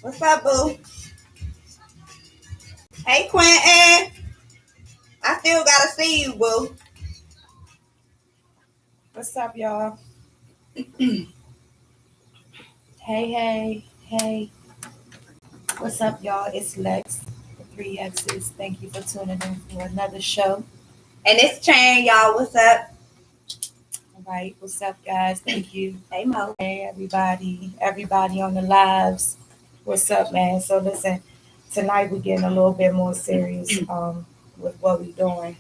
What's up, boo? Hey, Quentin. I still gotta see you, boo. What's up, y'all? Hey. What's up, y'all? It's Lex, the Three X's. Thank you for tuning in for another show. And it's Chan, y'all. What's up? All right, what's up, guys? Thank you. Hey, Mo. Hey, everybody on the lives. What's up, man? So listen, tonight we're getting a little bit more serious with what we're doing.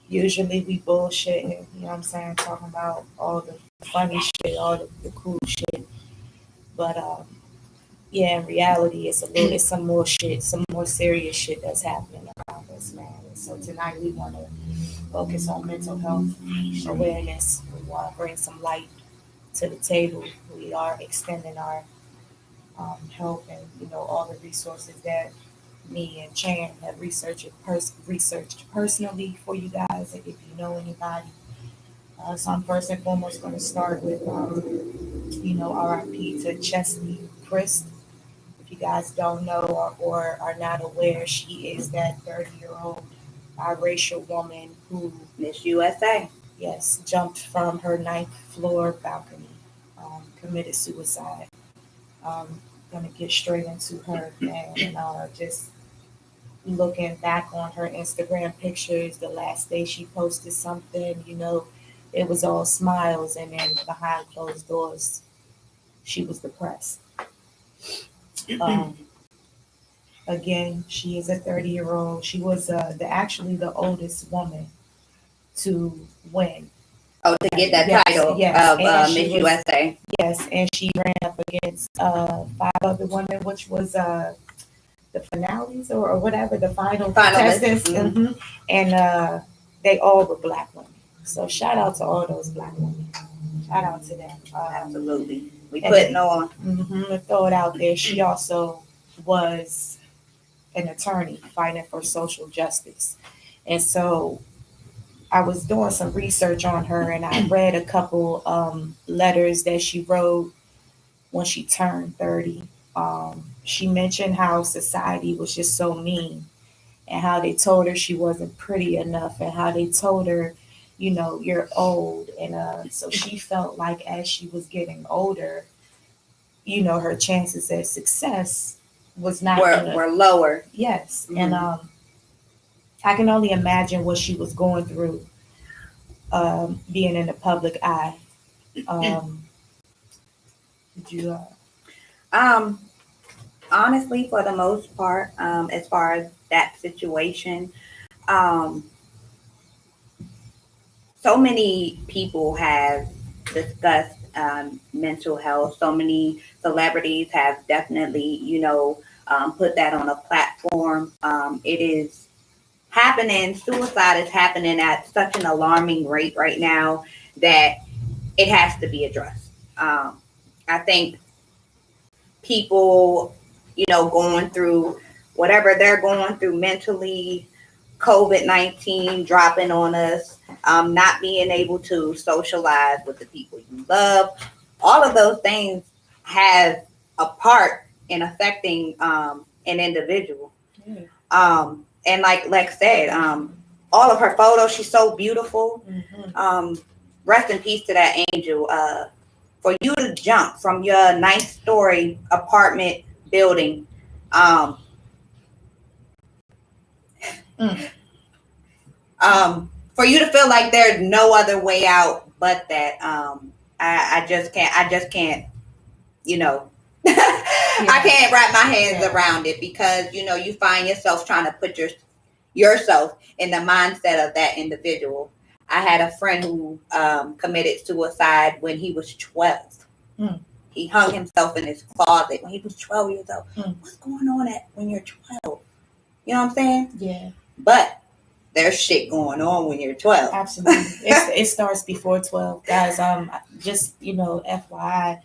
Usually we bullshitting, you know what I'm saying, talking about all the funny shit, all the cool shit. But yeah, in reality, it's some more shit, some more serious shit that's happening around us, man. And so tonight we want to focus on mental health awareness. We want to bring some light to the table. We are extending our help and all the resources that me and Chan have researched personally for you guys. If you know anybody, so I'm first and foremost going to start with RIP to Chesley Christ. If you guys don't know or are not aware, she is that 30-year-old biracial woman who, Miss USA. yes, jumped from her ninth floor balcony, committed suicide. Gonna get straight into her, man, and just looking back on her Instagram pictures, the last day she posted something, it was all smiles, and then behind closed doors, she was depressed. Um, Again, she is a 30-year-old. She was actually the oldest woman to win. Oh, to get that title of Miss USA. Yes, and she ran up against five other women, which was the finales or whatever, the final contestants. Mm-hmm. And they all were black women. So shout out to all those black women. Shout out to them. Absolutely. We putting on. Throw it out there. She also was an attorney fighting for social justice. And so I was doing some research on her, and I read a couple letters that she wrote when she turned 30. She mentioned how society was just so mean, and how they told her she wasn't pretty enough, and how they told her, you're old. And so she felt like as she was getting older, her chances at success was not were lower. Yes. Mm-hmm. And I can only imagine what she was going through, being in the public eye. Did you? Honestly, for the most part, as far as that situation, so many people have discussed mental health. So many celebrities have definitely, put that on a platform. It is happening. Suicide is happening at such an alarming rate right now that it has to be addressed. I think people, going through whatever they're going through mentally, COVID-19 dropping on us, not being able to socialize with the people you love, all of those things have a part in affecting an individual. And like Lex said, all of her photos, she's so beautiful. Mm-hmm. Rest in peace to that angel. For you to jump from your ninth-story apartment building, for you to feel like there's no other way out but that, I just can't, I can't wrap my hands around it, because, you find yourself trying to put yourself in the mindset of that individual. I had a friend who committed suicide when he was 12. Mm. He hung himself in his closet when he was 12 years old. Mm. What's going on when you're 12? You know what I'm saying? Yeah. But there's shit going on when you're 12. Absolutely. It starts before 12. Guys, just, FYI,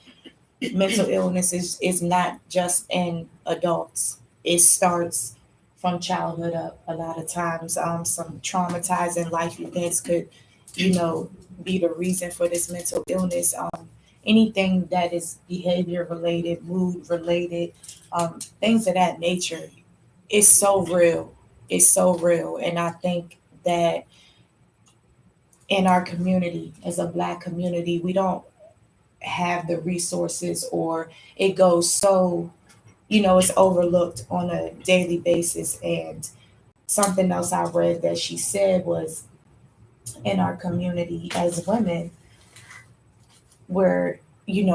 mental illness is not just in adults. It starts from childhood up. A lot of times, some traumatizing life events could, be the reason for this mental illness. anything that is behavior related, mood related, things of that nature. It's so real. It's so real. And I think that in our community, as a Black community, we don't have the resources, or it goes so, it's overlooked on a daily basis. And something else I read that she said was, in our community as women, we're,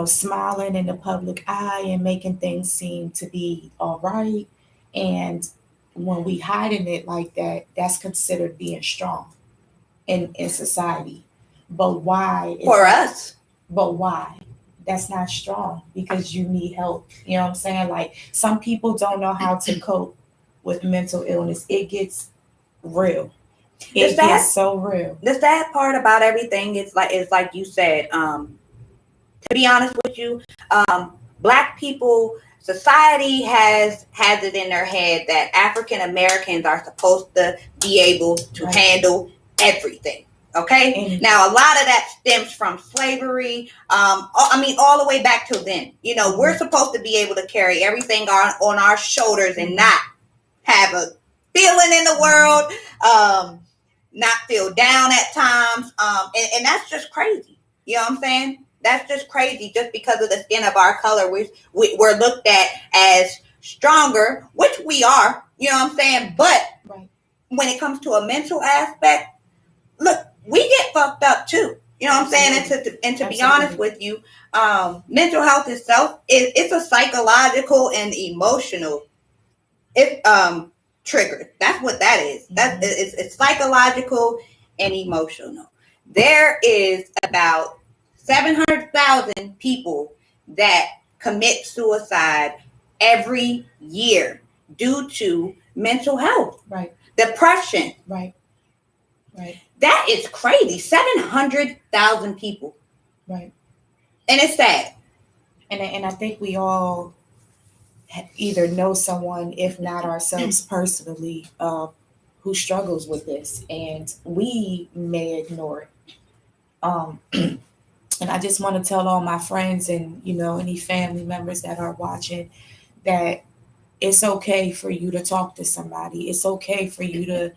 smiling in the public eye and making things seem to be all right. And when we hiding it like that, that's considered being strong in society. But why? For us. But why? That's not strong, because you need help. You know what I'm saying? Like, some people don't know how to cope with mental illness. It gets real. It gets so real. The sad part about everything is like you said, to be honest with you, Black people, society has it in their head that African Americans are supposed to be able to handle everything. Okay. Now, a lot of that stems from slavery. All the way back to then. We're supposed to be able to carry everything on our shoulders and not have a feeling in the world, not feel down at times. And that's just crazy. You know what I'm saying? That's just crazy. Just because of the skin of our color, we're looked at as stronger, which we are. You know what I'm saying? But when it comes to a mental aspect, look, we get fucked up too. You know what I'm saying? And to be honest with you, mental health itself it's a psychological and emotional trigger. That's what that is. It's psychological and emotional. There is about 700,000 people that commit suicide every year due to mental health, depression. That is crazy. 700,000 people. And it's sad. And I think we all either know someone, if not ourselves personally, who struggles with this, and we may ignore it. And I just want to tell all my friends and, any family members that are watching, that it's okay for you to talk to somebody. It's okay for you to,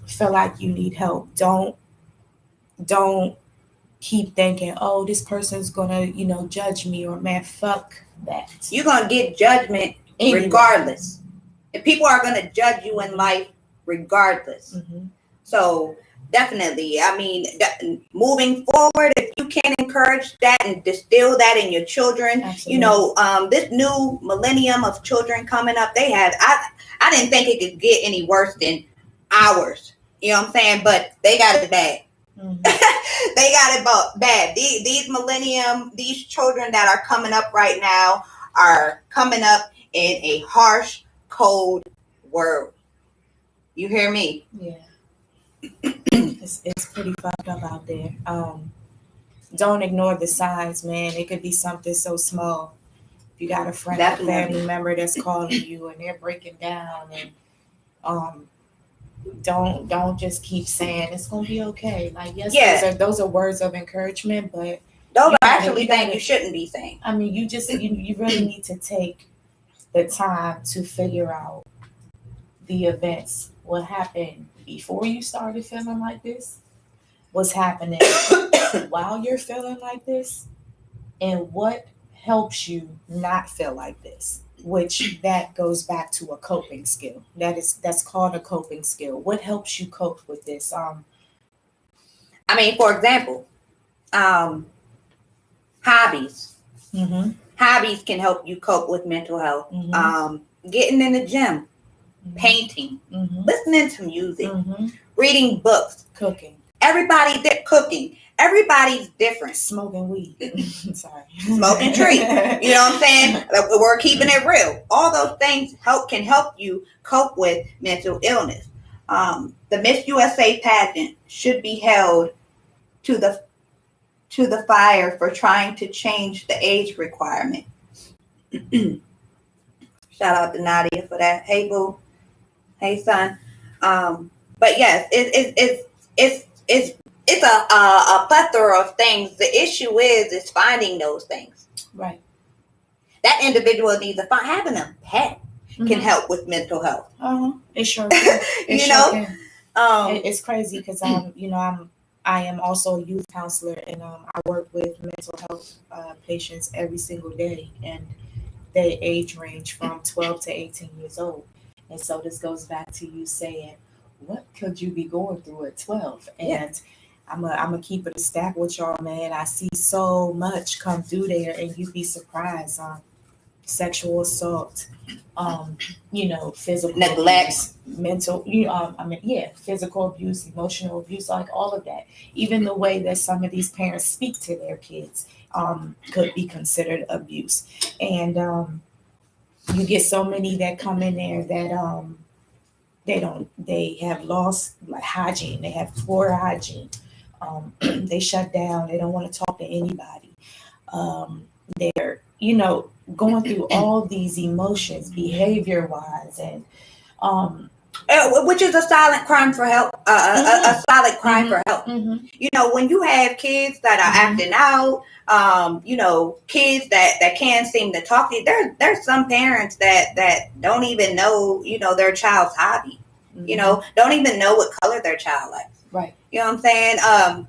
feel like you need help. Don't keep thinking, oh, this person's gonna, judge me, or man, fuck that. You're gonna get judgment regardless. And people are gonna judge you in life regardless. So definitely, moving forward, if you can encourage that and distill that in your children, this new millennium of children coming up, I didn't think it could get any worse than ours. You know what I'm saying? But they got it bad. They got it bad. These children that are coming up right now are coming up in a harsh, cold world. You hear me? Yeah. It's pretty fucked up out there. Don't ignore the signs, man. It could be something so small. If you got a friend or family member that's calling you and they're breaking down, and don't just keep saying it's gonna be okay. Like, yes, those are words of encouragement, but those are actually things you shouldn't be saying. You really need to take the time to figure out the events, what happened before you started feeling like this, what's happening while you're feeling like this, and what helps you not feel like this, which that goes back to a coping skill. That's called a coping skill. What helps you cope with this? For example, hobbies. Hobbies can help you cope with mental health. Getting in the gym, painting, listening to music, reading books, cooking. Cooking. Everybody's different. Smoking weed. Sorry. Smoking tree. You know what I'm saying? We're keeping it real. All those things can help you cope with mental illness. The Miss USA pageant should be held to the fire for trying to change the age requirement. Shout out to Nadia for that. Hey boo. Hey son. But yes, it's it's a plethora of things. The issue is finding those things. Right. That individual needs to find. Having a pet can help with mental health. It sure can. It You sure know? can. It's crazy because I am also a youth counselor, and I work with mental health patients every single day, and they age range from 12 to 18 years old. And so this goes back to you saying, what could you be going through at 12? And I'm a keep it a stack with y'all, man. I see so much come through there, and you'd be surprised. Sexual assault, physical Neglect, abuse, mental, physical abuse, emotional abuse, like all of that. Even the way that some of these parents speak to their kids could be considered abuse. And you get so many that come in there that they have lost like hygiene, they have poor hygiene. They shut down, they don't want to talk to anybody. They're going through all these emotions behavior wise, and which is a silent crime for help, a silent crime for help. When you have kids that are acting out, kids that can't seem to talk to you, there's some parents that don't even know their child's hobby, don't even know what color their child likes. Right. You know what I'm saying?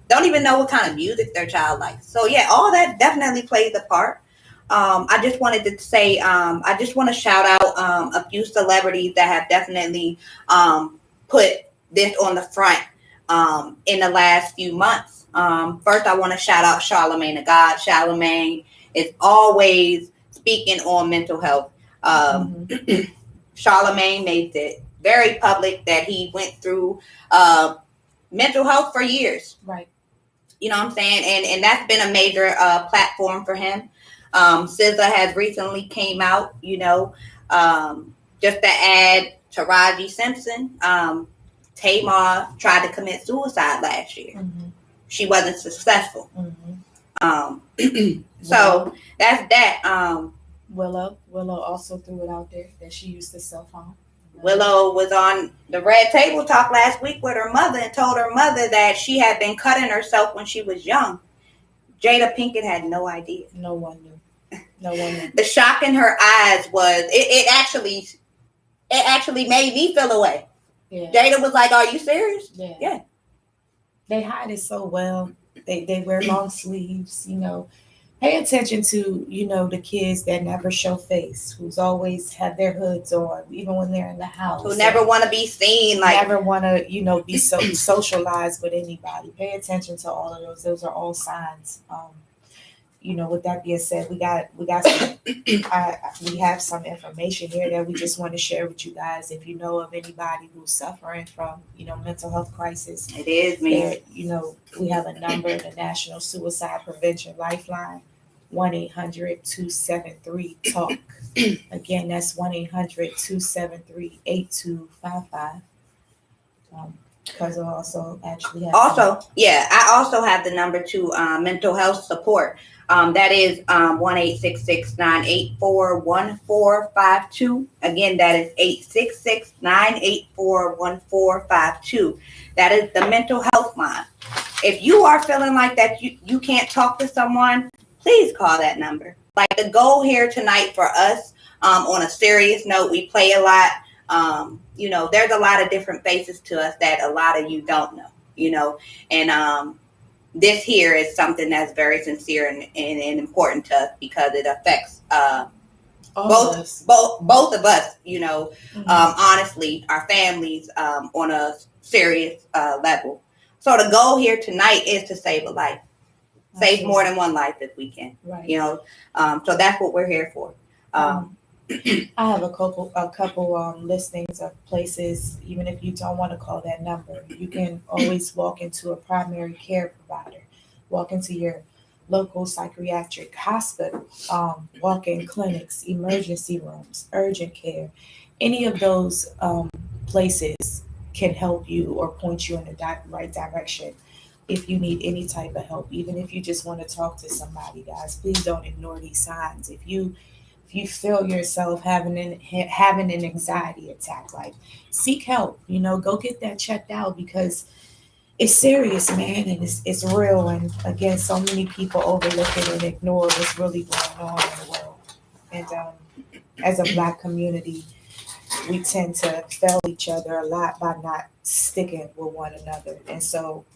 Don't even know what kind of music their child likes. So yeah, all that definitely plays a part. I just wanted to say, I just want to shout out a few celebrities that have definitely put this on the front in the last few months. First, I want to shout out Charlamagne the God. Charlamagne is always speaking on mental health. Charlamagne made it very public that he went through mental health for years. Right. You know what I'm saying? And that's been a major platform for him. SZA has recently came out, just to add Taraji Simpson. Tamar tried to commit suicide last year. She wasn't successful. So that's that. Willow also threw it out there that she used to self-harm. Willow was on the Red Table Talk last week with her mother and told her mother that she had been cutting herself when she was young. Jada Pinkett had no idea. No one knew. No one knew. The shock in her eyes was it actually made me feel away. Yeah. Jada was like, "Are you serious?" Yeah. They hide it so well. They wear long sleeves, Pay attention to, the kids that never show face, who's always have their hoods on, even when they're in the house. Who never want to be seen. Never want to, be socialized with anybody. Pay attention to all of those. Those are all signs. With that being said, we have some information here that we just want to share with you guys. If you know of anybody who's suffering from, mental health crisis, it is me. We have a number, the National Suicide Prevention Lifeline, 1-800-273-TALK. Again, that's 1-800-273-8255. Because I also actually have I also have the number to mental health support. That is 1-866-984-1452. Again, that is 866-984-1452. That is the mental health line. If you are feeling like that you can't talk to someone, please call that number. Like the goal here tonight for us, on a serious note, we play a lot. There's a lot of different faces to us that a lot of you don't know, and this here is something that's very sincere and important to us because it affects both of us, honestly, our families on a serious level. So the goal here tonight is to save a life. Save more than one life if we can. Right. So that's what we're here for. I have a couple listings of places. Even if you don't want to call that number, you can always walk into a primary care provider, walk into your local psychiatric hospital, walk-in clinics, emergency rooms, urgent care. Any of those places can help you or point you in the right direction if you need any type of help. Even if you just want to talk to somebody, guys, please don't ignore these signs. If you feel yourself having an anxiety attack, like, seek help, go get that checked out, because it's serious, man, and it's real. And again, so many people overlook it and ignore what's really going on in the world. And as a Black community, we tend to fail each other a lot by not sticking with one another. And so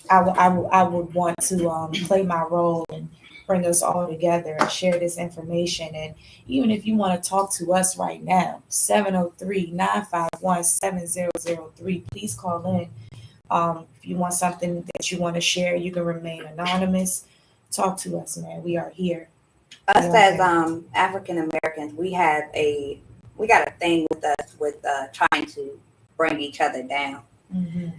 I would want to play my role and bring us all together and share this information. And even if you want to talk to us right now, 703-951-7003, please call in. If you want something that you want to share, you can remain anonymous. Talk to us, man. We are here. Us as African Americans, we got a thing with us with trying to bring each other down. Mm-hmm.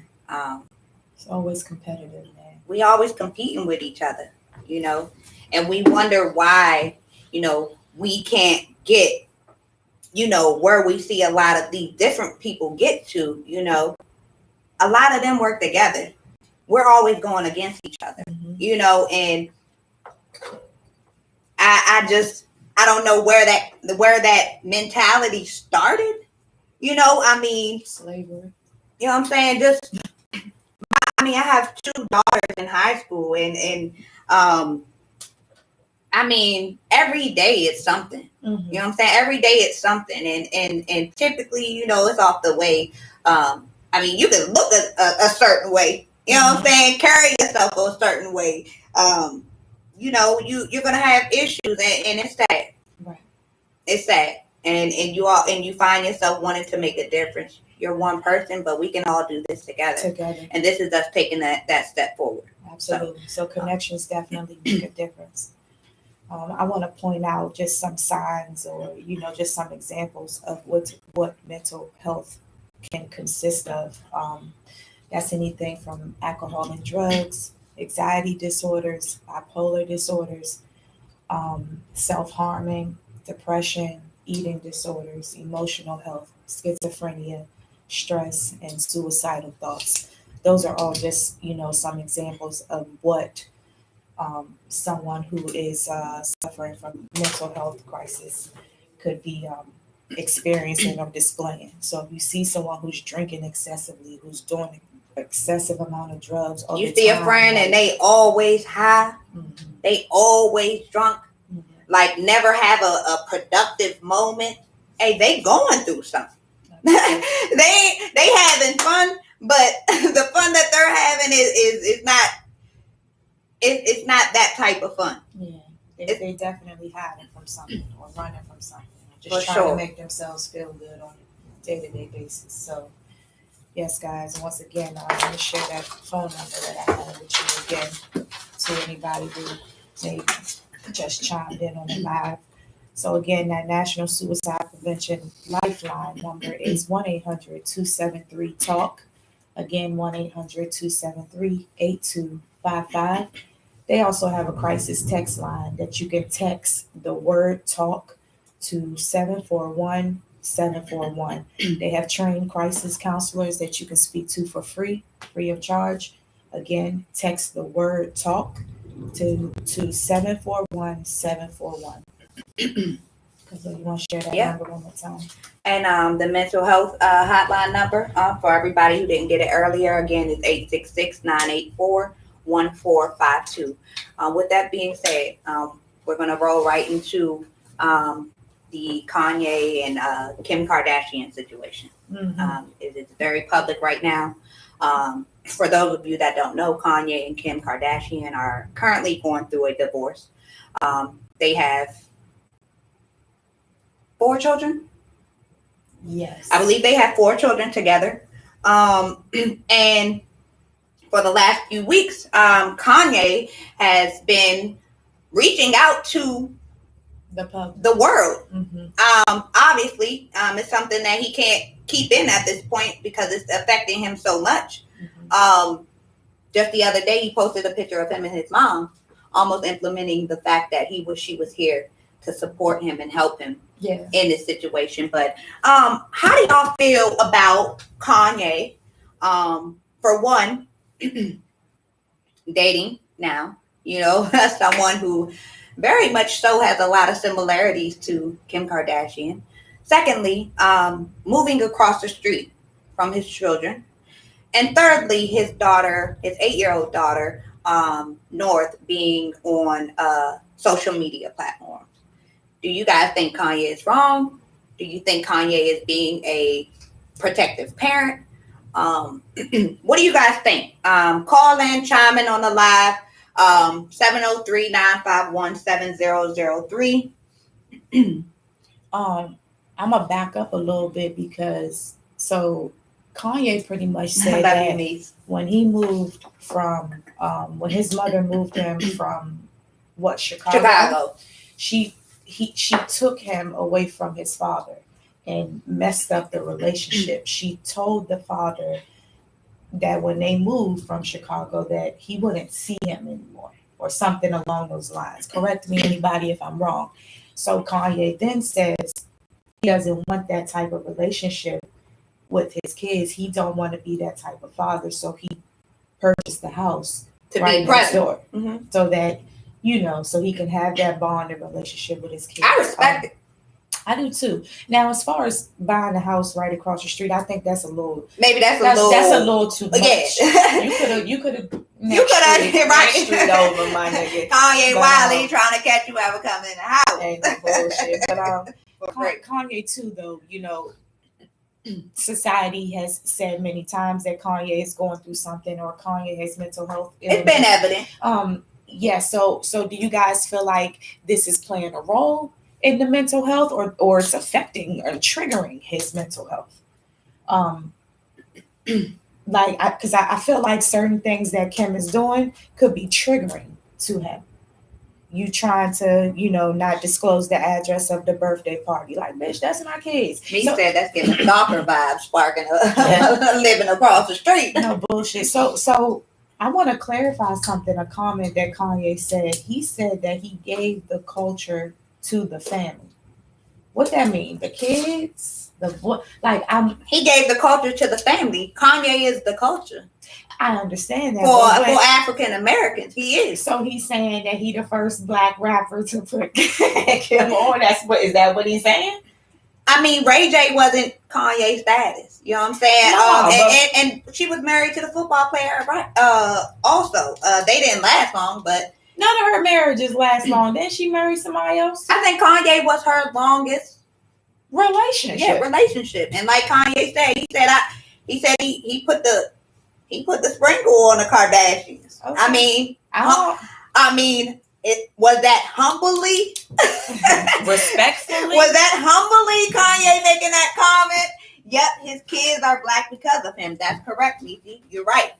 It's always competitive, man. We always competing with each other, and we wonder why, we can't get, where we see a lot of these different people get to, a lot of them work together. We're always going against each other, and I don't know where that mentality started. Slavery. You know what I'm saying? I have 2 daughters in high school, and every day it's something. Mm-hmm. You know what I'm saying? Every day it's something, and typically, it's off the way. You can look a certain way. You know what I'm saying? Carry yourself a certain way. You're gonna have issues, and it's sad. Right. It's sad, and you find yourself wanting to make a difference. You're one person, but we can all do this together. And this is us taking that step forward. Absolutely. So connections definitely make a difference. I want to point out just some signs, or just some examples of what mental health can consist of. That's anything from alcohol and drugs, anxiety disorders, bipolar disorders, self-harming, depression, eating disorders, emotional health, schizophrenia, stress, and suicidal thoughts. Those are all just, some examples of what someone who is suffering from mental health crisis could be experiencing or displaying. So if you see someone who's drinking excessively, who's doing excessive amount of drugs, you see a friend and they always high, they always drunk, like never have a productive moment. Hey, they going through something. they having fun, but the fun that they're having is not. It's not that type of fun. Yeah, they definitely hiding from something or running from something, or just For trying to make themselves feel good on a day-to-day basis. So, yes, guys, once again, I want to share that phone number that I had with you again to anybody who maybe just chimed in on the live. So again, that National Suicide Prevention Lifeline number is 1-800-273-TALK. Again, 1-800-273-8255. They also have a crisis text line that you can text the word TALK to 741-741. They have trained crisis counselors that you can speak to for free of charge. Again, text the word TALK to 741-741. So you want to share that number one more time? And the mental health hotline number for everybody who didn't get it earlier, again, is 866-984-1452. With that being said, we're going to roll right into the Kanye and Kim Kardashian situation. It's very public right now. For those of you that don't know, Kanye and Kim Kardashian are currently going through a divorce. They have 4 children. Yes. I believe they have 4 children together. And for the last few weeks, Kanye has been reaching out to the world. Obviously, it's something that he can't keep in at this point because it's affecting him so much. Just the other day, he posted a picture of him and his mom, almost implementing the fact that she was here to support him and help him in this situation. But how do y'all feel about Kanye? For one, dating now, someone who very much so has a lot of similarities to Kim Kardashian. Secondly, moving across the street from his children. And thirdly, his daughter, his 8-year-old daughter, North, being on social media platforms. Do you guys think Kanye is wrong? Do you think Kanye is being a protective parent? What do you guys think? Call in, chime in on the live, 703-951-7003. I'm gonna back up a little bit because Kanye pretty much said that when he moved from when his mother moved him from Chicago, she took him away from his father and messed up the relationship. She told the father that when they moved from Chicago that he wouldn't see him anymore or something along those lines. Correct me, anybody, if I'm wrong. So Kanye then says he doesn't want that type of relationship with his kids. He don't want to be that type of father. So he purchased the house to be present, so that, so he can have that bond and relationship with his kids. I respect it. I do too. Now, as far as buying a house right across the street, I think that's a little too much. Yeah. You could have right street over, my nigga. Kanye Wiley trying to catch you ever coming in the house. Ain't no bullshit. But Kanye too, though, society has said many times that Kanye is going through something or Kanye has mental health illness. It's been evident. Yeah. So do you guys feel like this is playing a role in the mental health or it's affecting or triggering his mental health? Because I feel like certain things that Kim is doing could be triggering to him. You trying to, not disclose the address of the birthday party. Like, bitch, that's my kids. Said that's getting a stalker vibe sparking living across the street. No bullshit. So I want to clarify something, a comment that Kanye said. He said that he gave the culture to the family. What that mean? The kids? He gave the culture to the family. Kanye is the culture. I understand that. For African Americans, he is. So he's saying that he the first black rapper to put Kim on. Is that what he's saying? I mean, Ray J wasn't Kanye's status. You know what I'm saying? No, and she was married to the football player, right? Also, they didn't last long, but none of her marriages last long. Didn't she marry somebody else? I think Kanye was her longest relationship. Yeah, relationship. And like Kanye said, he said he put the sprinkle on the Kardashians. Okay. I mean, it was that humbly, respectfully. Was that humbly Kanye making that comment? Yep, his kids are black because of him. That's correct, Lizzie. You're right.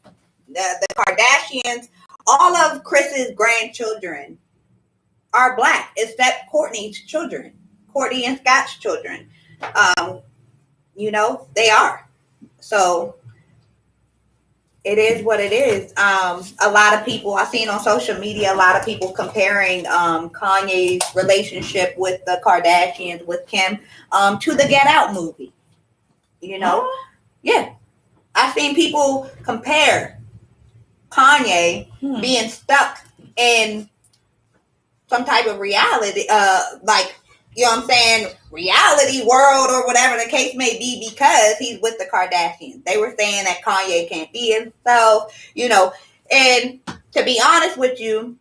The Kardashians, all of Chris's grandchildren are black, except Kourtney's children, Kourtney and Scott's children. They are. So it is what it is. A lot of people I've seen on social media, a lot of people comparing Kanye's relationship with the Kardashians, with Kim, to the Get Out movie. Yeah. I've seen people compare Kanye being stuck in some type of reality, reality world or whatever the case may be, because he's with the Kardashians. They were saying that Kanye can't be himself, and to be honest with you,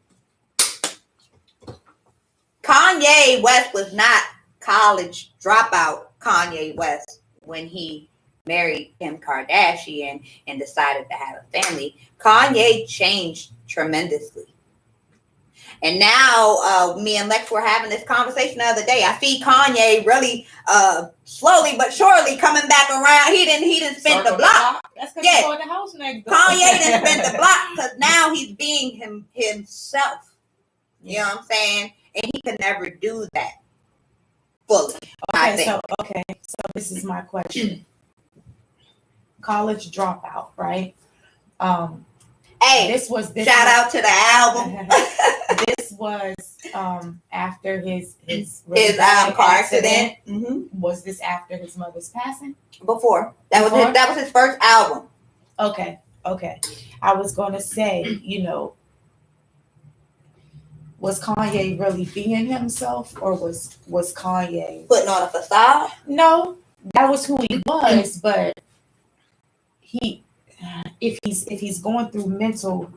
Kanye West was not college dropout Kanye West when he married Kim Kardashian and decided to have a family. Kanye changed tremendously. And now, me and Lex were having this conversation the other day. I see Kanye really slowly but surely coming back around. He didn't spend the block. That's because he's going to house next door. Kanye didn't spend the block because now he's being himself. You know what I'm saying? And he can never do that fully. So this is my question. College dropout, right? Hey, this was shout out to the album. This was after his car accident. Mm-hmm. Was this after his mother's passing? Before. That was his first album. Okay. I was gonna say, was Kanye really being himself, or was Kanye putting on a facade? No, that was who he was, but if he's going through mental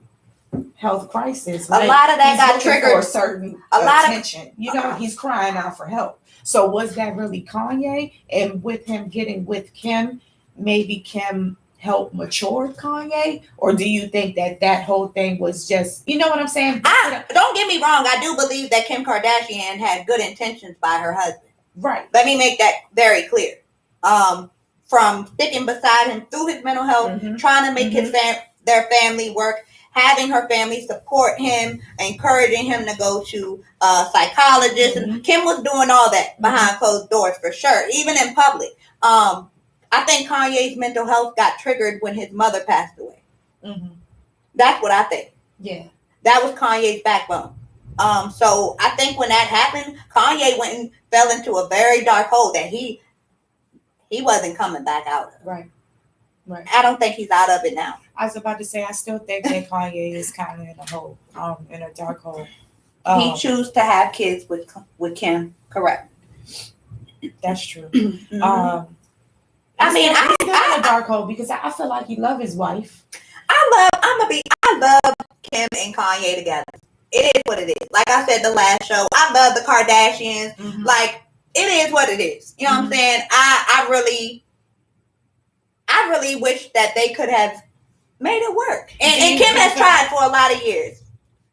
health crisis, A lot of that he's got looking triggered. for a certain A lot of- attention. He's crying out for help. So was that really Kanye? And with him getting with Kim, maybe Kim helped mature Kanye? Or do you think that whole thing was just, you know what I'm saying? Don't get me wrong. I do believe that Kim Kardashian had good intentions by her husband. Right. Let me make that very clear. From sticking beside him through his mental health, trying to make their family work, having her family support him, encouraging him to go to psychologists. And Kim was doing all that behind closed doors for sure, even in public. I think Kanye's mental health got triggered when his mother passed away. That's what I think. Yeah. That was Kanye's backbone. So I think when that happened, Kanye went and fell into a very dark hole that he wasn't coming back out of. Right. I don't think he's out of it now. I was about to say, I still think that Kanye is kind of in a hole, in a dark hole. He chose to have kids with Kim. Correct. That's true. I mean, he's still in a dark hole because I feel like he loves his wife. I love Kim and Kanye together. It is what it is. Like I said the last show, I love the Kardashians. Like, it is what it is. You know what I'm saying? I really wish that they could have made it work. And Kim has tried for a lot of years.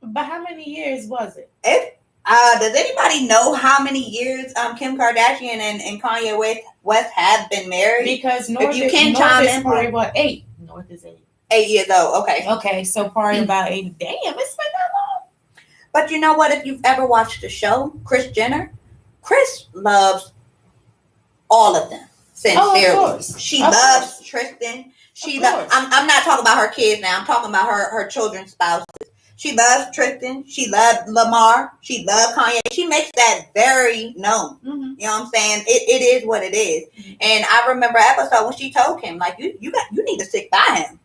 But how many years was it? Does anybody know how many years Kim Kardashian and Kanye West have been married? Because North is probably what, 8? North is 8. 8 years old. Okay. Okay, so probably about 8. Damn, it's been that long. But you know what? If you've ever watched the show, Kris Jenner, Kris loves all of them. Sincerely. She loves Tristan. I'm not talking about her kids now. I'm talking about her children's spouses. She loves Tristan. She loved Lamar. She loved Kanye. She makes that very known. You know what I'm saying? It is what it is. And I remember an episode when she told him, like, you need to stick by him.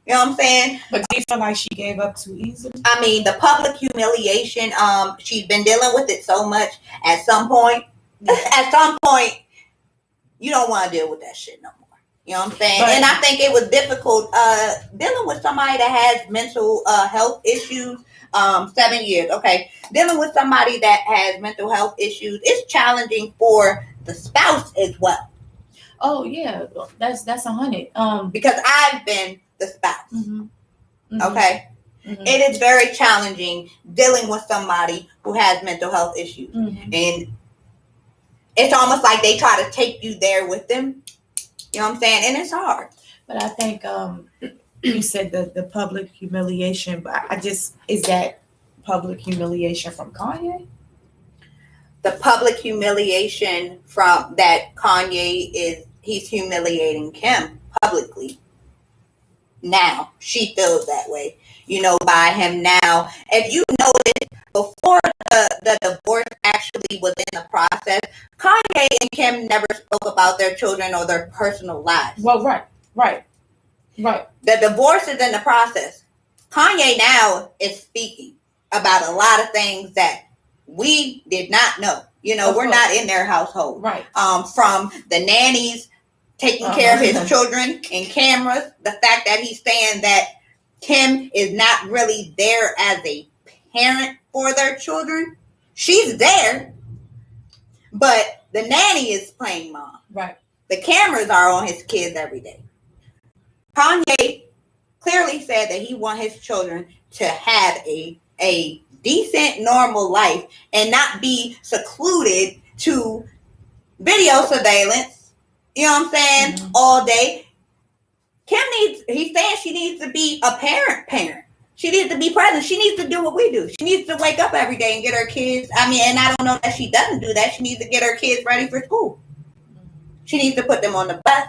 You know what I'm saying? But do you feel like she gave up too easily? I mean, the public humiliation, she's been dealing with it so much. At some point, you don't want to deal with that shit no more. You know what I'm saying? And I think it was difficult dealing with somebody that has mental health issues. 7 years, okay. Dealing with somebody that has mental health issues is challenging for the spouse as well. Oh yeah, that's 100. Because I've been the spouse. Okay. It is very challenging dealing with somebody who has mental health issues, and it's almost like they try to take you there with them. You know what I'm saying? And it's hard. But I think you said the public humiliation, but is that public humiliation from Kanye? The public humiliation from that Kanye he's humiliating Kim publicly. Now she feels that way, by him now. If you notice, before the divorce actually was in the process, Kanye and Kim never spoke about their children or their personal lives. Well, right. The divorce is in the process. Kanye now is speaking about a lot of things that we did not know. We're not in their household. Right. From the nannies taking care of his children and cameras, the fact that he's saying that Kim is not really there as a parent for their children. She's there, but the nanny is playing mom. Right. The cameras are on his kids every day. Kanye clearly said that he wants his children to have a decent, normal life and not be secluded to video surveillance. You know what I'm saying? All day. He's saying she needs to be a parent. She needs to be present. She needs to do what we do. She needs to wake up every day and get her kids. And I don't know that she doesn't do that. She needs to get her kids ready for school. She needs to put them on the bus.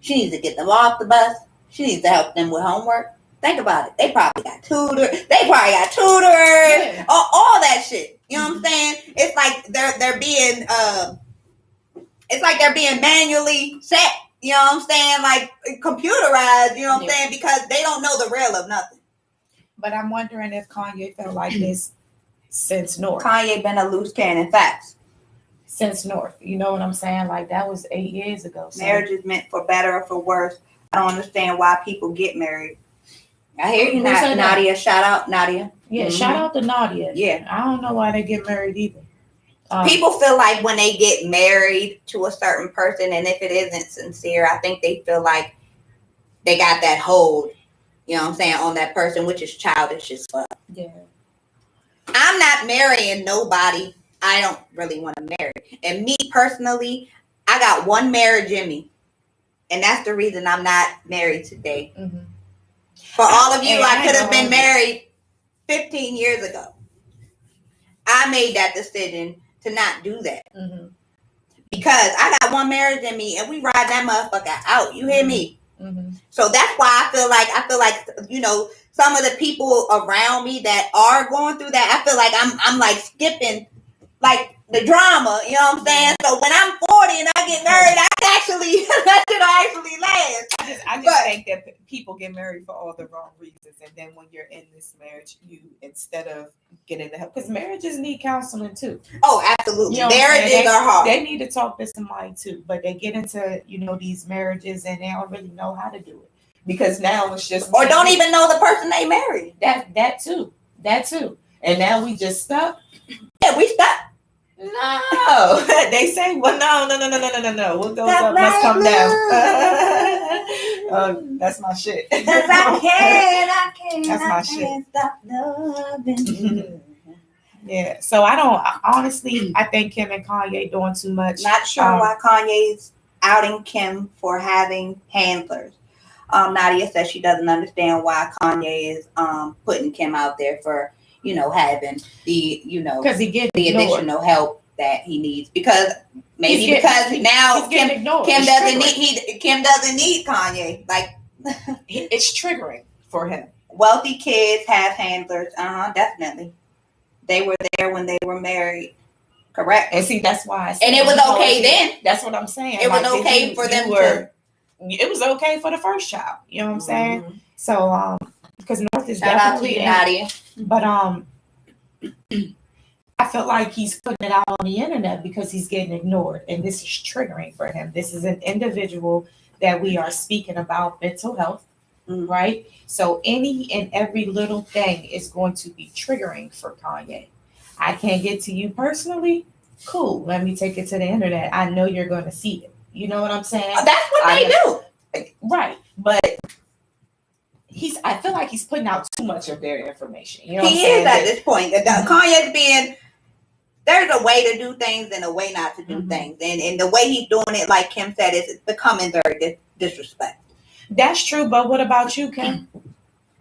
She needs to get them off the bus. She needs to help them with homework. Think about it. They probably got tutors. Yeah. All that shit. You know what I'm saying? It's like they're being manually set. You know what I'm saying? Like computerized. You know what I'm saying? Because they don't know the real of nothing. But I'm wondering if Kanye felt like this since North. Kanye been a loose cannon. Facts. Since North. You know what I'm saying? Like that was 8 years ago. So. Marriage is meant for better or for worse. I don't understand why people get married. I hear you, Who said that? Nadia. Shout out, Nadia. Yeah, Mhm. shout out to Nadia. Yeah. I don't know why they get married either. People feel like when they get married to a certain person, and if it isn't sincere, I think they feel like they got that hold, you know what I'm saying, on that person, which is childish as fuck. Yeah. I'm not marrying nobody I don't really want to marry. And me personally, I got one marriage in me. And that's the reason I'm not married today. Mm-hmm. For all of you, I could have know. been married 15 years ago. I made that decision to not do that. Mm-hmm. Because I got one marriage in me and we ride that motherfucker out. You hear me? Mm-hmm. So that's why I feel like, you know, some of the people around me that are going through that, I feel like I'm like skipping like the drama, you know what I'm saying? So when I'm 40 and I get married, I can actually, that shit'll actually last. I just think that people get married for all the wrong reasons. And then when you're in this marriage, you, instead of getting the help, because marriages need counseling too. Oh, absolutely. You know what I'm Marriages saying? are hard. They need to talk to somebody too, but they get into, you know, these marriages and they don't really know how to do it. Because now it's just Or don't even know the person they married. That too. and now we just stuck. Yeah, we stuck. No, they say, well, no. What goes That up must come black down. That's my shit. Cause I can't That's my shit. stop loving you. Yeah. So I think Kim and Kanye doing too much. Not sure why Kanye's outing Kim for having handlers. Nadia says she doesn't understand why Kanye is putting Kim out there for, you know, having the, you know, because he gets the ignored. additional help that he needs, because maybe He's because now He's getting ignored. Kim It's doesn't triggering. Kim doesn't need Kanye. Like It's triggering for him. wealthy kids have handlers. Definitely. They were there when they were married. Correct. And see, that's why I said And it was okay then. That's what I'm saying. It was okay for them to. It was okay for the first child. You know what I'm saying? Mhm. So because North is Shout out to definitely you, Nadia. But I feel like he's putting it out on the internet because he's getting ignored, and this is triggering for him. This is an individual that we are speaking about mental health, right? So any and every little thing is going to be triggering for Kanye. I can't get to you personally. Cool. Let me take it to the internet. I know you're going to see it. You know what I'm saying? That's what they do. Right. But I feel like he's putting out too much of their information. You know what I'm He saying? is at this point. Kanye's being, there's a way to do things and a way not to do things. And the way he's doing it, like Kim said, is becoming very disrespectful. That's true, but what about you, Kim?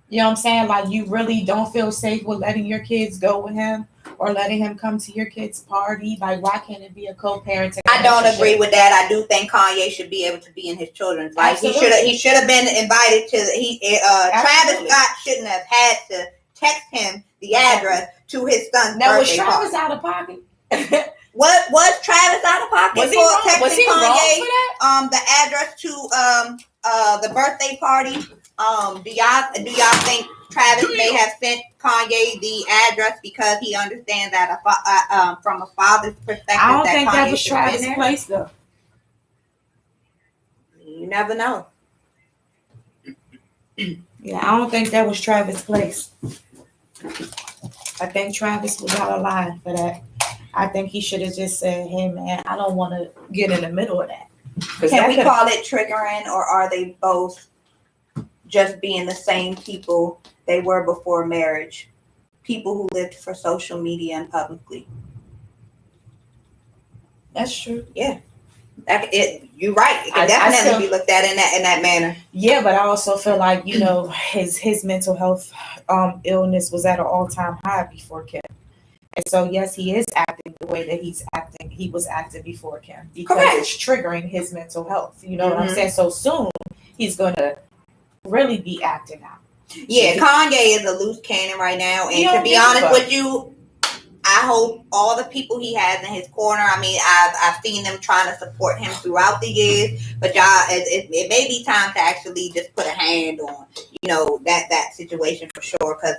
You know what I'm saying? Like, you really don't feel safe with letting your kids go with him or letting him come to your kids' party? Like, why can't it be a co-parenting? I don't agree with that. I do think Kanye should be able to be in his children's life. Absolutely. He should have been invited to Travis Absolutely. Scott shouldn't have had to text him the address to his son's Now, was birthday Travis party. out of pocket? What was Travis out of pocket Was he for wrong? texting Was he wrong Kanye for that? the address to the birthday party? Do y'all think Travis may have sent Kanye the address because he understands that from a father's perspective? I don't that think Kanye that was should have been Travis' there? place, though. You never know. Yeah, I don't think that was Travis' place. I think Travis was out of line for that. I think he should have just said, hey, man, I don't want to get in the middle of that. Can we call it triggering, or are they both just being the same people they were before marriage? People who lived for social media and publicly. That's true. Yeah. You're right. It can definitely be looked at in that manner. Yeah, but I also feel like, you know, his mental health illness was at an all-time high before Kim. And so, yes, he is acting the way that he was acting before Kim, because Correct. it's triggering his mental health. You know what I'm saying? So soon he's going to really be acting out. Yeah, Kanye is a loose cannon right now. And to be honest with you, I hope all the people he has in his corner, I mean, I've seen them trying to support him throughout the years, but y'all, it may be time to actually just put a hand on, you know, that situation for sure, because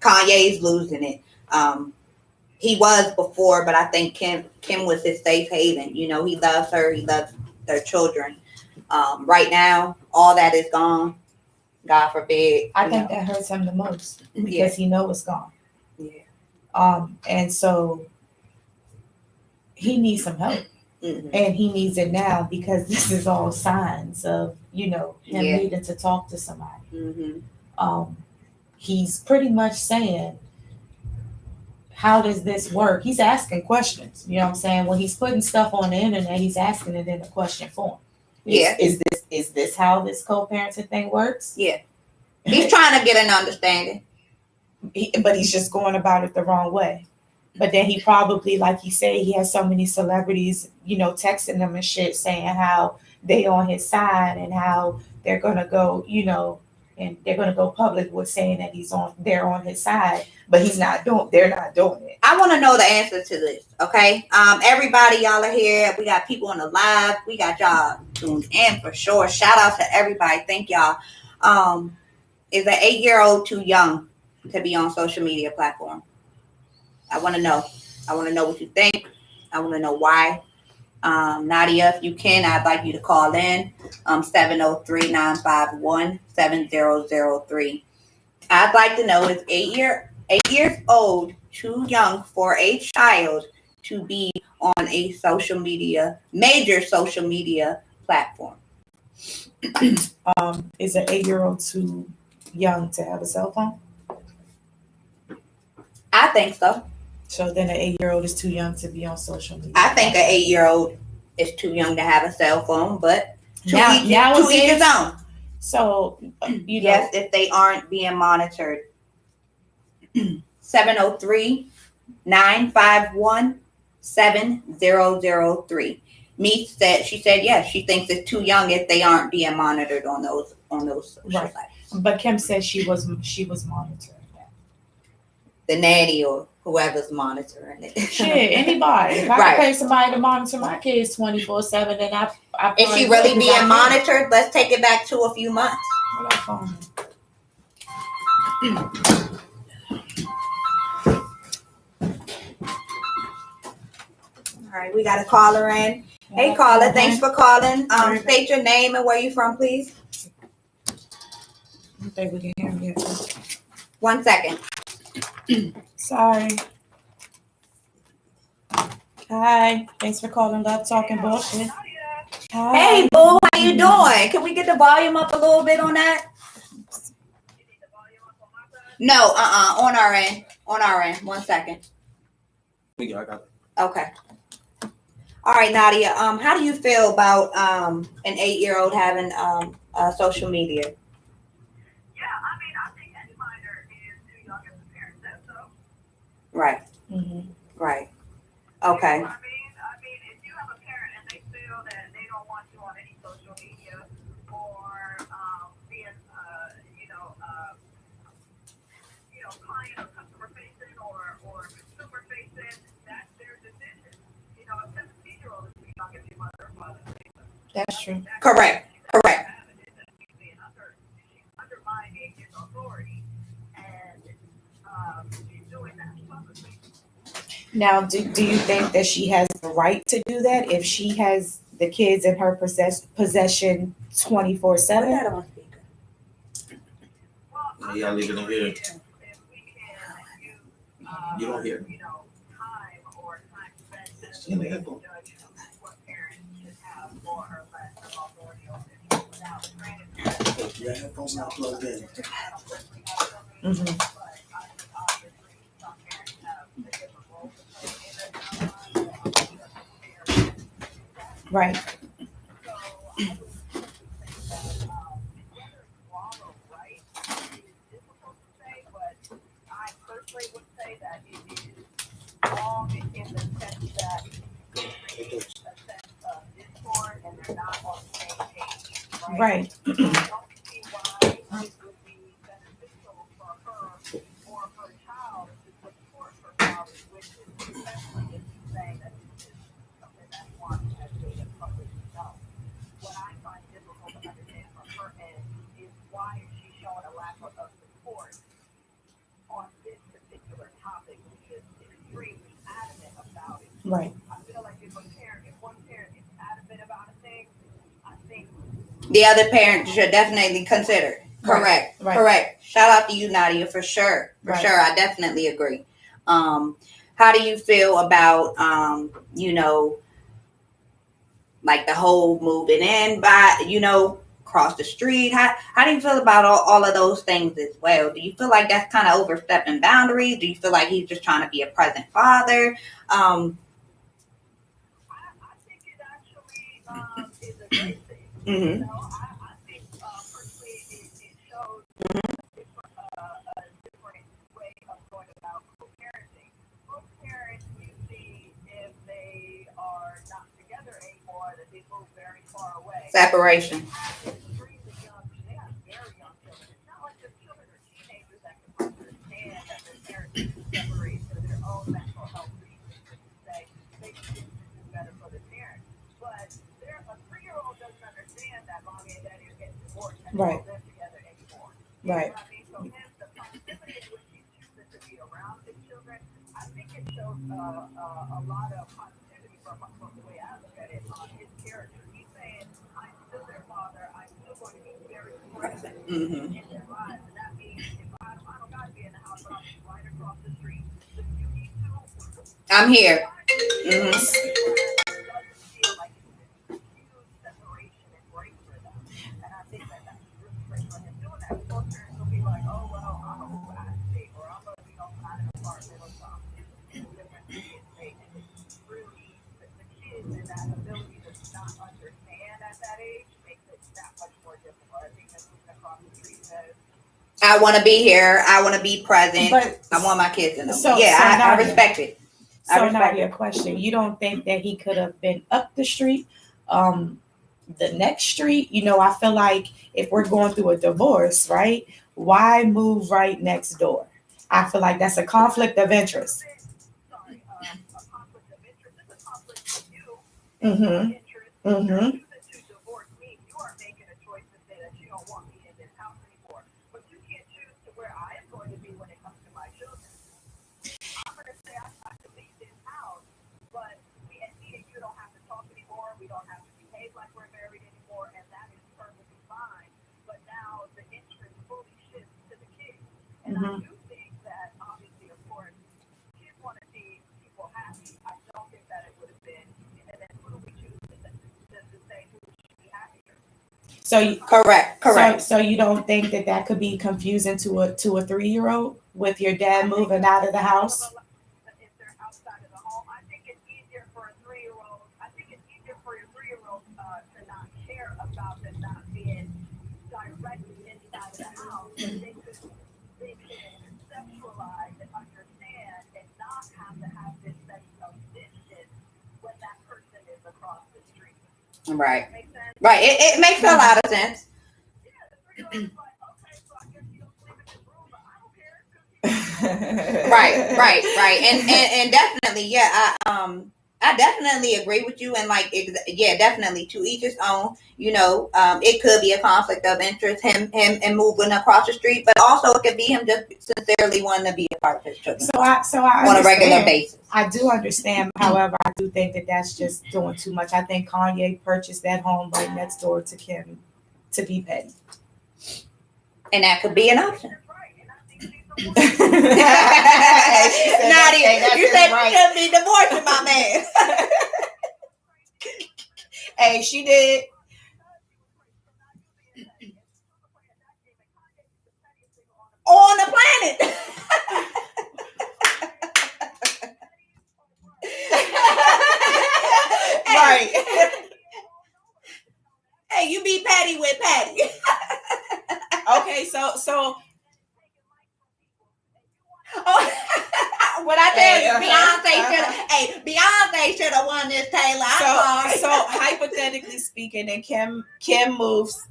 Kanye's losing it. He was before, but I think Kim was his safe haven. You know, he loves her. He loves their children. Right now, all that is gone. God forbid. I you think know. that hurts him the most because Yeah. he know it's gone. Yeah. And so he needs some help. Mhm. And he needs it now because this is all signs of, him Yeah. needing to talk to somebody. Mhm. He's pretty much saying, how does this work? He's asking questions. You know what I'm saying? When he's putting stuff on the internet, he's asking it in a question form. Yeah. Is this how this co-parenting thing works? Yeah. He's trying to get an understanding. But he's just going about it the wrong way. But then he probably, like he said, he has so many celebrities, texting him and shit saying how they on his side and how they're gonna go, and they're gonna go public with saying that they're on his side, but they're not doing it. I want to know the answer to this, okay? Everybody, y'all are here. We got people on the live. We got y'all tuned in for sure. Shout out to everybody. Thank y'all. Is an 8-year-old too young to be on social media platform? I want to know. I want to know what you think. I want to know why. Nadia, if you can, I'd like you to call in 703-951-7003. I'd like to know, is 8 years old too young for a child to be on a major social media platform? Is an 8-year-old too young to have a cell phone? I think so. So then an 8-year-old is too young to be on social media. I think an 8-year-old is too young to have a cell phone, but to each his own. So, yes, if they aren't being monitored. 703-951-7003. She said yes, she thinks it's too young if they aren't being monitored on those social right. sites. But Kim said she was monitoring that. The nanny or whoever's monitoring it. Shit, anybody. If I could pay somebody to monitor my kids 24/7, then I is she really being monitored? Let's take it back to a few months. All right, we got a caller in. Hey, caller, thanks for calling. State your name and where you from, please. I think we can hear him yet. 1 second. Sorry. Hi, thanks for calling Love Talking Bullshit. Hi. Hey, boo, how you doing? Can we get the volume up a little bit on that? No, on our end. On our end. 1 second. I got it. Okay. All right, Nadia. How do you feel about an 8-year-old having social media? Yeah, I think any minor is too young as a parent says so. Right. Mm-hmm. Right. Okay. I mean, if you have a parent and they feel that they don't want you on any social media or being, client or customer facing or consumer facing, that's their decision. A 17-year-old is too young if your mother or father. That's true. Correct. She's undermining his authority, and she's doing that publicly. Now, do you think that she has the right to do that if she has the kids in her possession 24/7? Yeah, leave it in here. You don't hear. Time or time spent In the headphone. judge what parents should have more or less authority over their kids. Now, granted, Your headphones not plugged in. Mm-hmm. but obviously some parents have a different role to play in it. Right. So I would think that whether it's wrong or right is difficult to say, but I personally would say that it is wrong in the sense that it creates a sense of discord and they're not on the same page. Right. I don't see why it would be beneficial for her or her child to support her father's wishes, especially if he's saying that this is something that he wants as being publicly known. What I find difficult to understand from her end is why is she showing a lack of support on this particular topic, which is extremely adamant about it. Right. I feel like if one parent is adamant about a thing, I think The other parent should definitely consider. Correct. Right. Correct. Shout out to you, Nadia, for sure. For Right. sure. I definitely agree. How do you feel about like the whole moving in by, across the street? How do you feel about all of those things as well? Do you feel like that's kind of overstepping boundaries? Do you feel like he's just trying to be a present father? I think it actually is a great thing. Mhm. I think personally it shows a different way of going about co-parenting. Most parents, you see, if they are not together anymore, that they move very far away. Separation. Extremely young, they have very young children. It's not like the children are teenagers that can understand that their parents need to separate for their own mental health reasons and to say they think this is better for the parents. But a 3-year-old doesn't understand that mommy and daddy are getting divorced and Right. they don't live together anymore. Right. You know what I mean? So hence the proximity in which he chooses to be around his children, I think it shows a lot of positivity from the way I look at it on his character. He's saying, I'm still their father. I'm still going to be very present Mhm. in their lives. And that means if I don't got to be in the house, but I'll be right across the street. If you need to, I'm here. Mhm. it doesn't feel like it's this huge separation and break for them. And I think that that's really great for him doing that. Most parents will be like, oh, well, I'm going to move out of state or I'm going to be on an apartment or something. And different things. And it's really, the kids and that ability to not understand at that age makes it that much more difficult. I think that moving across the street says, I want to be here. I want to be present. But I want my kids to know. So- Yeah, so I Nadia- respect it. I So respect Nadia, a question. You don't think that he could have been up the street, the next street? I feel like if we're going through a divorce, right? Why move right next door? I feel like that's a conflict of interest. sorry, a conflict of interest. It's a conflict with you. Mm-hmm. Interest. Mm-hmm. Choosing to divorce me, you are making a choice to say that you don't want me in this house anymore. But you can't choose to where I am going to be when it comes to my children. I'm going to say I have to leave this house, but me and you don't have to talk anymore. We don't have to behave like we're married anymore, and that is perfectly fine. But now the interest fully shifts to the kids. And I do think that, obviously, of course, kids want to see people happy. I don't think that it would have been, and then who do we choose to say who should be happier? So you, Correct. So you don't think that could be confusing to a 3-year-old with your dad moving out of the house? If they're outside of the home, I think it's easier for a 3-year-old. I think it's easier for your 3-year-old to not care about them not being directly inside of the house. They can conceptualize and understand and not have to have this sense of distance when that person is across the street. Right. Make sense? Right. It makes a lot of sense. Yeah, the 3-year-old's like, okay, so I guess you don't sleep in this room, but I don't care. Right. And definitely, yeah. I definitely agree with you, and definitely to each his own. It could be a conflict of interest, him and moving across the street, but also it could be him just sincerely wanting to be a part of his children So I on a regular understand. basis. I do understand. However, I do think that that's just doing too much. I think Kanye purchased that home right next door to Kim to be petty. And that could be an option. That's right, and I think she's the one. Nadia, you said you should be divorcing my man. Hey, she did. On the planet. Right. Hey, you be petty with Patty. Okay, so What I tell you, Hey, Beyonce should have won this Taylor. I'm sorry. so hypothetically speaking, and Kim moves.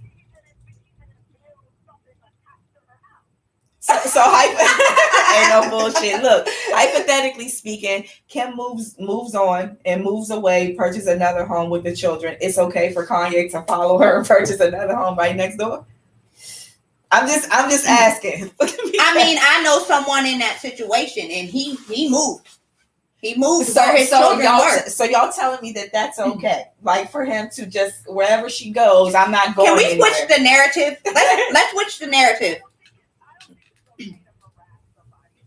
So ain't no bullshit. Look, hypothetically speaking, Kim moves on and moves away, purchase another home with the children. It's okay for Kanye to follow her and purchase another home right next door. I'm just asking. I mean, I know someone in that situation, and he moved. He moved where his children were. So y'all telling me that that's okay? Like for him to just wherever she goes, I'm not going. Can we anywhere. switch the narrative? Let's switch the narrative. I don't think it's okay to harass somebody.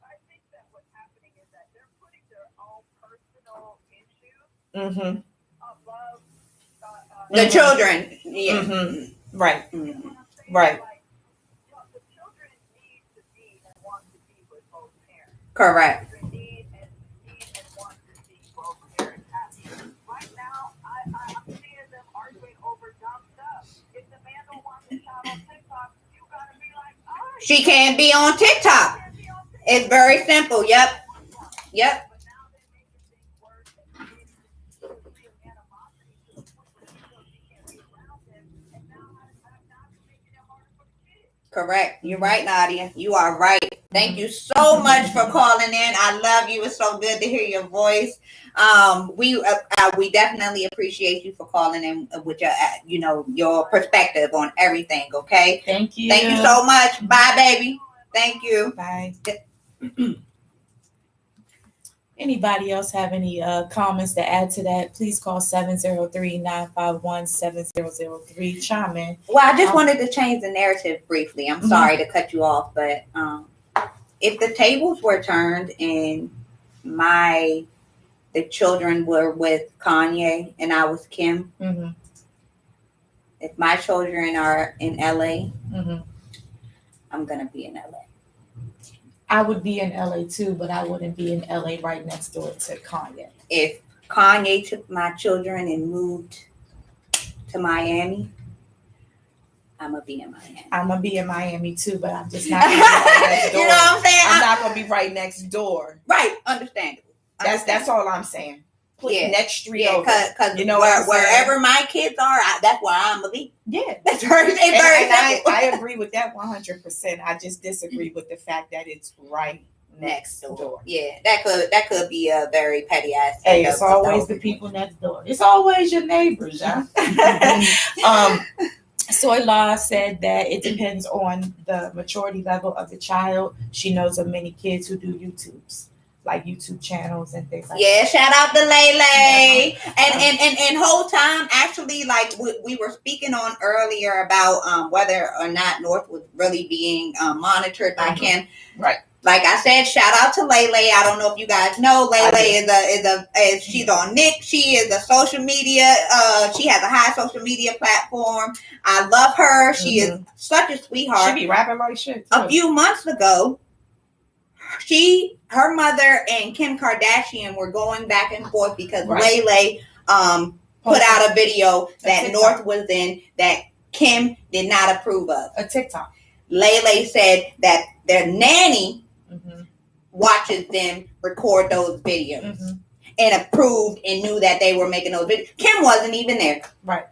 I think that what's happening is that they're putting their own personal issues Mm-hmm. above The Mhm. children. Yeah. Mhm. Right. Mhm. you know what I'm saying? Right. Like, the children need to be and want to be with both parents. Correct. Children need and want to see both parents happy. Right now, I'm seeing them arguing over dumb stuff. If the man don't want the child on TikTok, you gotta be like, all right. She can't be on TikTok. Can't be on TikTok. It's very simple. Yep. Yep. But now they're making things worse and creating this degree of animosity to the point where she feels she can't be around them. And now they're making it harder for the kids. Correct. You're right, Nadia. You are right. Thank you so much for calling in. I love you. It's so good to hear your voice. We definitely appreciate you for calling in with your your perspective on everything. Okay. Thank you. Thank you so much. Bye, baby. Thank you. Bye. Anybody else have any comments to add to that? Please call 703-951-7003. Chime in. Well, I just wanted to change the narrative briefly. I'm Mhm. sorry to cut you off, but if the tables were turned and the children were with Kanye and I was Kim, Mm-hmm. if my children are in LA, Mm-hmm. I'm gonna be in LA. I would be in LA too, but I wouldn't be in LA right next door to Kanye. If Kanye took my children and moved to Miami, I'm gonna be in Miami. I'm gonna be in Miami too, but I'm just not gonna be right next door. You know what I'm saying? I'm not gonna be right next door. Right, understandable. That's all I'm saying. Please, Yeah. next street Yeah, over. because You know what I'm saying? wherever my kids are, that's where I'm gonna be. Yeah. That's very, it's And very simple. I agree with that 100%. I just disagree with the fact that it's right next door. Yeah, that could be a very petty aspect. Hey, of it's always the people next door. It's always your neighbors, yeah. Soy Law said that it depends on the maturity level of the child. She knows of many kids who do YouTubes, like YouTube channels and things like Yeah, that. shout out to Lele. And whole time, actually, like we were speaking on earlier about whether or not North was really being monitored by Mhm. Kim. Right. Like I said, shout out to Lele. I don't know if you guys know Lele is she's on Nick. She is a social media. She has a high social media platform. I love her. She is such a She sweetheart. be rapping like shit. A too. few months ago, her mother and Kim Kardashian were going back and forth because Right. Lele put out a video that TikTok. North was in that Kim did not approve of. A TikTok. Lele said that their nanny Mm-hmm. watches them record those videos Mm-hmm. and approved and knew that they were making those videos. Kim wasn't even there. Right.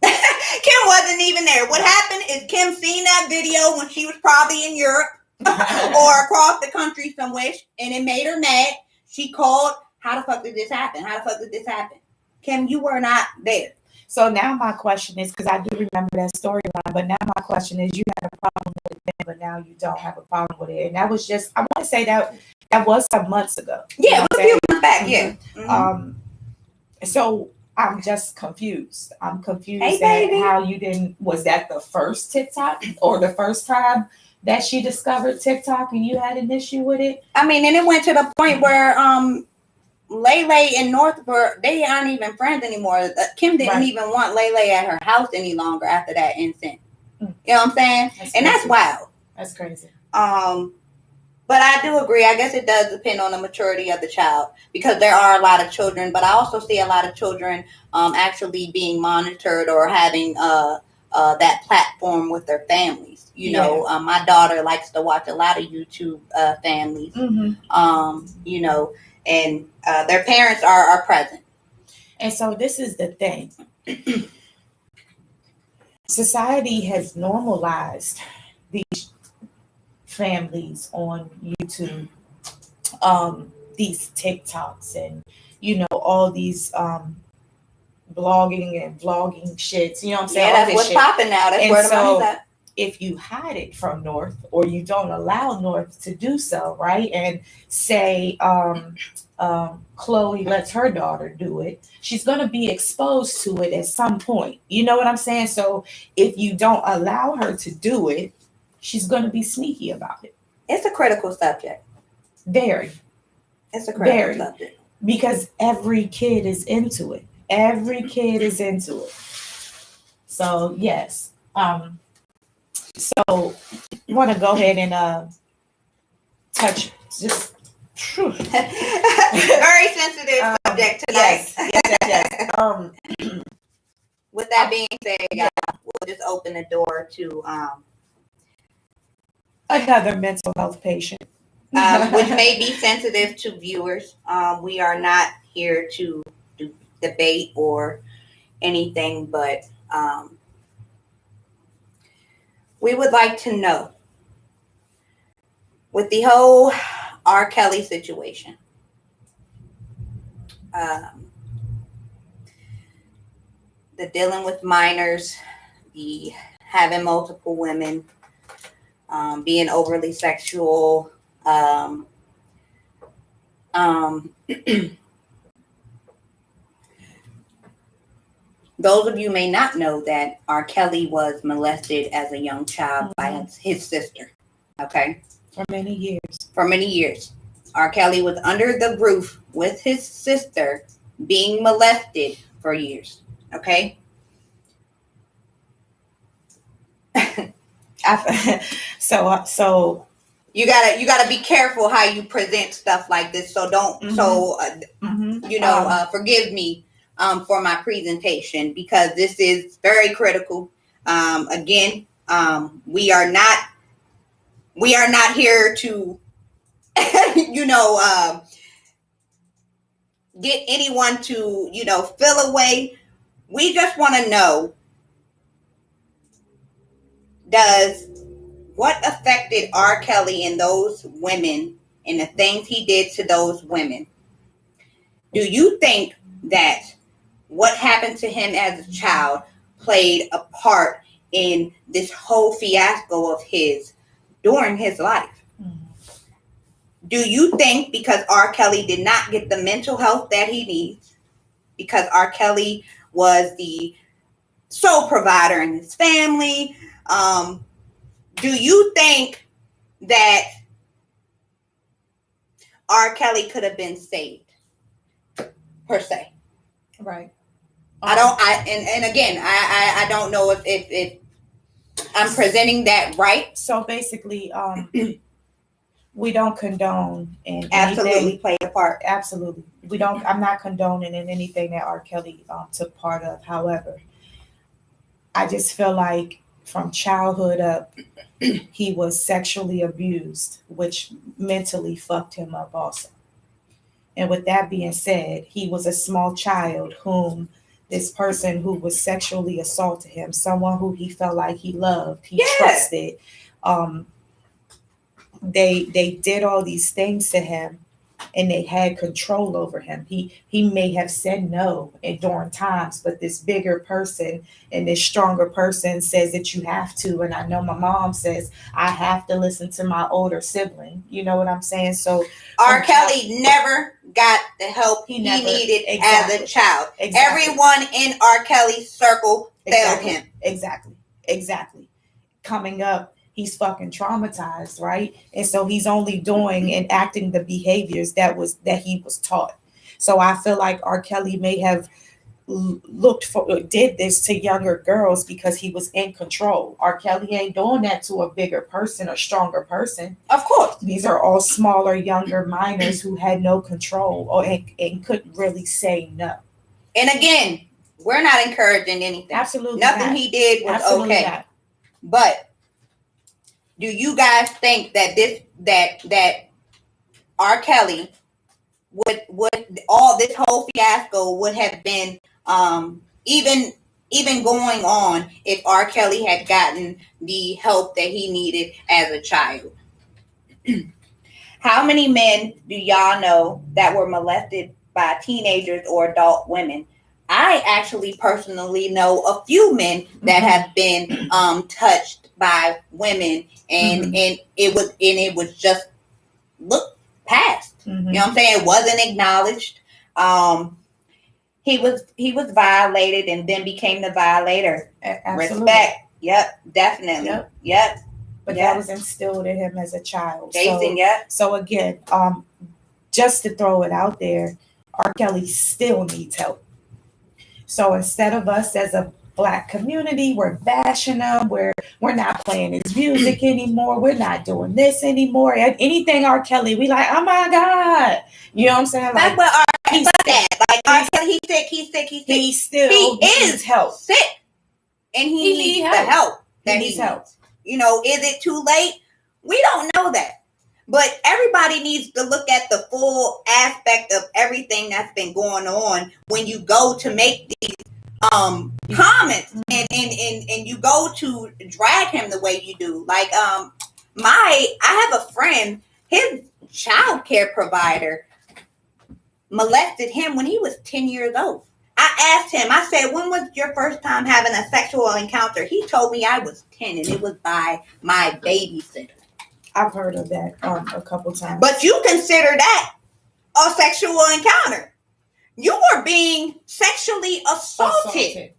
Kim wasn't even there. What happened is Kim seen that video when she was probably in Europe or across the country somewhere, and it made her mad. She called. How the fuck did this happen? How the fuck did this happen? Kim, you were not there. So now my question is, because I do remember that storyline, but now my question is, you had a problem with it then, but now you don't have a problem with it. And that was just, I want to say that was some months ago. Yeah, You it was a know few what months back. Mhm. Yeah. Mhm. So I'm just confused. I'm confused Hey, at baby. how you didn't, was that the first TikTok or the first time that she discovered TikTok and you had an issue with it? I mean, and it went to the point where Lele and North they aren't even friends anymore. Kim didn't Right. even want Lele at her house any longer after that incident. Mm. You know what I'm saying? And that's crazy. wild. That's crazy. But I do agree. I guess it does depend on the maturity of the child because there are a lot of children, but I also see a lot of children actually being monitored or having that platform with their families. You know, my daughter likes to watch a lot of YouTube families. Mm-hmm. You know, and their parents are present. And so this is the thing. Society has normalized these families on YouTube, these TikToks and, you know, all these blogging and vlogging shits. You know what I'm saying? Yeah, All that's this what's shit. popping now. That's And where the so- money's at. if you hide it from North or you don't allow North to do so, right? And say Chloe lets her daughter do it, she's going to be exposed to it at some point. You know what I'm saying? So if you don't allow her to do it, she's going to be sneaky about it. It's a critical subject. Very. It's a critical Very. subject. Because every kid is into it. Every kid is into it. So yes. So want to go ahead and touch just Very sensitive subject tonight. yes. With that being said, guys, we'll just open the door to Another mental health patient. which may be sensitive to viewers. We are not here to debate or anything, but we would like to know, with the whole R. Kelly situation, the dealing with minors, the having multiple women, being overly sexual, those of you may not know that R. Kelly was molested as a young child by his sister. Okay. For many years. For many years. R. Kelly was under the roof with his sister being molested for years. Okay. So you gotta be careful how you present stuff like this. So don't forgive me for my presentation, because this is very critical. Again, we are not here to get anyone to feel away. We just want to know, what affected R. Kelly and those women and the things he did to those women? Do you think that what happened to him as a child played a part in this whole fiasco of his during his life? Do you think because R. Kelly did not get the mental health that he needs, because R. Kelly was the sole provider in his family, do you think that R. Kelly could have been saved, per se? Right. I don't know if I'm presenting that right. So basically, we don't condone and Absolutely played a part. Absolutely. I'm not condoning in anything that R. Kelly took part of. However, I just feel like from childhood up, he was sexually abused, which mentally fucked him up also. And with that being said, he was a small child whom this person who was sexually assaulted him, someone who he felt like he loved, he trusted, they did all these things to him, and they had control over him. He may have said no during times, but this bigger person and this stronger person says that you have to. And I know my mom says I have to listen to my older sibling. You know what I'm saying? So R. Kelly never got the help he needed as a child. Exactly. Everyone in R. Kelly's circle failed him. Exactly. Coming up, he's fucking traumatized, right? And so he's only doing and acting the behaviors that he was taught. So I feel like R. Kelly may have did this to younger girls because he was in control. R. Kelly ain't doing that to a bigger person or stronger person. Of course. These are all smaller, younger minors who had no control and couldn't really say no. And again, we're not encouraging anything. Absolutely Nothing not. he did was Absolutely okay. not. But do you guys think that that R. Kelly would all this whole fiasco would have been even going on if R. Kelly had gotten the help that he needed as a child? How many men do y'all know that were molested by teenagers or adult women? I actually personally know a few men that have been touched by women, and it was just looked past. You know what I'm saying? It wasn't acknowledged. He was violated and then became the violator. Absolutely. Respect. Yep, definitely. Yep. But that was instilled in him as a child. Jason, So again, just to throw it out there, R. Kelly still needs help. So instead of us as a Black community, we're bashing him. We're not playing his music anymore. We're not doing this anymore. Anything R. Kelly, we like, oh my God. You know what I'm saying? That's Like, what R. Kelly said. Like R. Kelly, he's sick. he still needs help. Sick. And he needs the help that he needs. Help. You know, is it too late? We don't know that. But everybody needs to look at the full aspect of everything that's been going on when you go to make these comments and you go to drag him the way you do. Like I have a friend, his child care provider molested him when he was 10 years old. I asked him, I said, when was your first time having a sexual encounter? He told me I was 10 and it was by my babysitter. I've heard of that a couple times. But you consider that a sexual encounter. You were being sexually assaulted.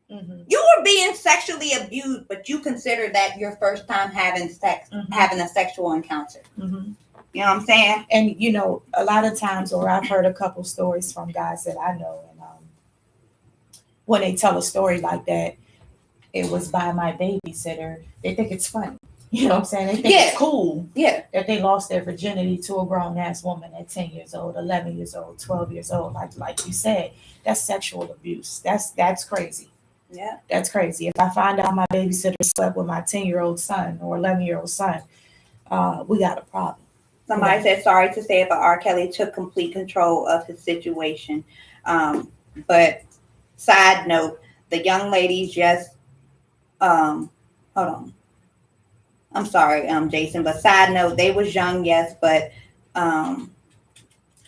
You were being sexually abused, but you consider that your first time having sex, having a sexual encounter. You know what I'm saying? And, you know, a lot of times, or I've heard a couple stories from guys that I know, and when they tell a story like that, it was by my babysitter, they think it's funny. You know what I'm saying? They think it's cool that they lost their virginity to a grown-ass woman at 10 years old, 11 years old, 12 years old. Like you said, that's sexual abuse. That's crazy. Yeah. That's crazy. If I find out my babysitter slept with my 10-year-old son or 11-year-old son, we got a problem. Somebody said, sorry to say it, but R. Kelly took complete control of his situation. But side note, the young ladies just, hold on. I'm sorry, Jason, but side note, they was young, yes, but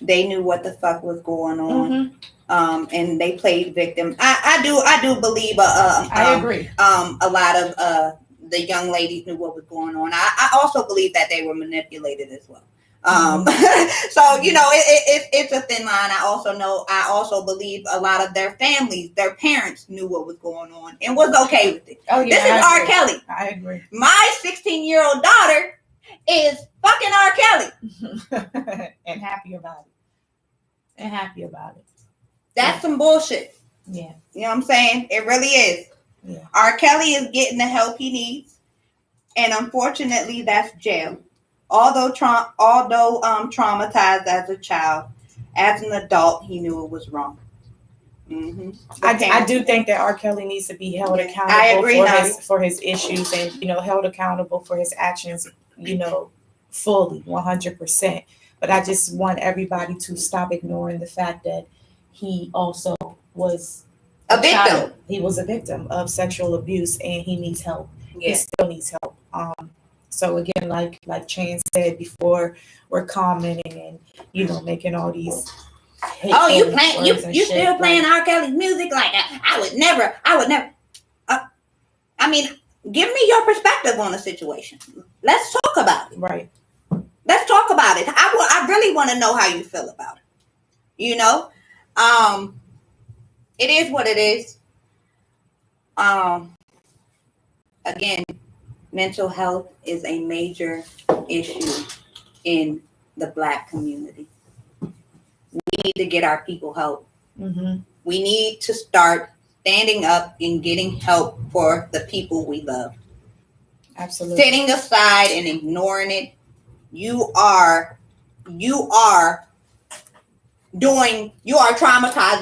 they knew what the fuck was going on. And they played victim. I do believe I agree. A lot of the young ladies knew what was going on. I also believe that they were manipulated as well. So you know, it's a thin line. I also believe a lot of their families, their parents knew what was going on and was okay with it. Oh yeah, this is R. Kelly. I agree. My 16-year-old daughter is fucking R. Kelly and happy about it. That's some bullshit. Yeah. You know what I'm saying? It really is. Yeah. R. Kelly is getting the help he needs, and unfortunately, that's jail. Although traumatized as a child, as an adult, he knew it was wrong. I do think that R. Kelly needs to be held accountable I agree, for his issues, and you know, held accountable for his actions. You know, fully 100%. But I just want everybody to stop ignoring the fact that he also was a victim. child. He was a victim of sexual abuse, and he needs help. He still needs help. So again, like Chan said before, we're commenting and, you know, making all these. Oh, you still playing R. Kelly's music? Like I would never. I mean, give me your perspective on the situation. Let's talk about it. Right. Let's talk about it. I really want to know how you feel about it. You know, it is what it is. Again, mental health is a major issue in the Black community. We need to get our people help. We need to start standing up and getting help for the people we love. Absolutely. Sitting aside and ignoring it, you are traumatizing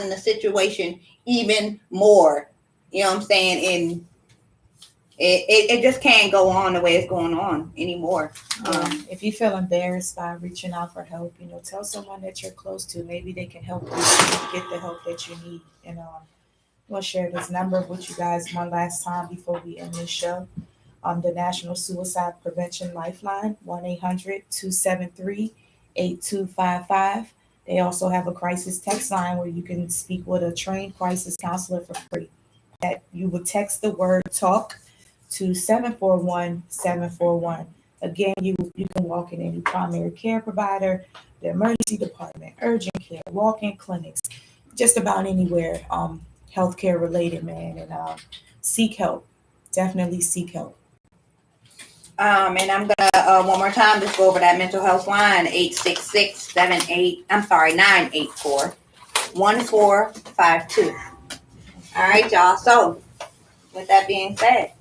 the situation even more. You know what I'm saying? And it just can't go on the way it's going on anymore. If you feel embarrassed by reaching out for help, you know, tell someone that you're close to. Maybe they can help you get the help that you need. And we'll share this number with you guys one last time before we end this show. The National Suicide Prevention Lifeline, 1-800-273-8255. They also have a crisis text line where you can speak with a trained crisis counselor for free. That you would text the word TALK to 741-741. Again, you can walk in any primary care provider, the emergency department, urgent care, walk-in clinics, just about anywhere healthcare related, man. And seek help. Definitely seek help. And I'm gonna one more time just go over that mental health line, 866-984-1452. All right, y'all. So with that being said,